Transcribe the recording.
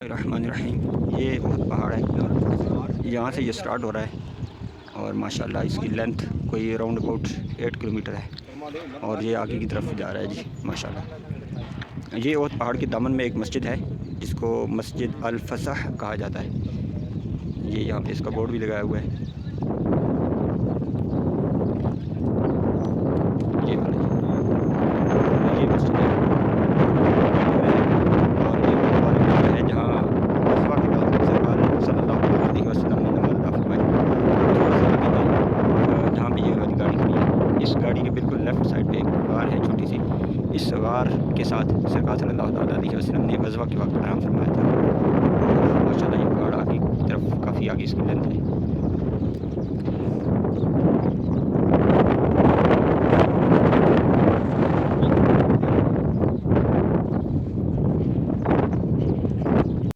रहमानिर्रहीम। ये बहुत पहाड़ है, यहाँ से ये स्टार्ट हो रहा है और माशाल्लाह इसकी लेंथ कोई राउंड अबाउट 8 किलोमीटर है और ये आगे की तरफ जा रहा है जी माशाल्लाह। ये ओहद पहाड़ के दामन में एक मस्जिद है जिसको मस्जिद अल फसह कहा जाता है। ये यहाँ पे इसका बोर्ड भी लगाया हुआ है। ये वाला ये मस्जिद है और ये वो वाली जगह है जहाँ गज़वा के बाद सरकार सल्लल्लाहु अलैहि वसल्लम ने नमाज़ अदा फरमाई। थोड़ा सा आगे जाएं जहाँ पे ये वाली गाड़ी खड़ी है, इस गाड़ी के बिल्कुल लेफ़्ट साइड पे एक गार है छोटी सी। इस गार के साथ सरकार सल्लल्लाहु अलैहि वसल्लम ने गज़वा के वक्त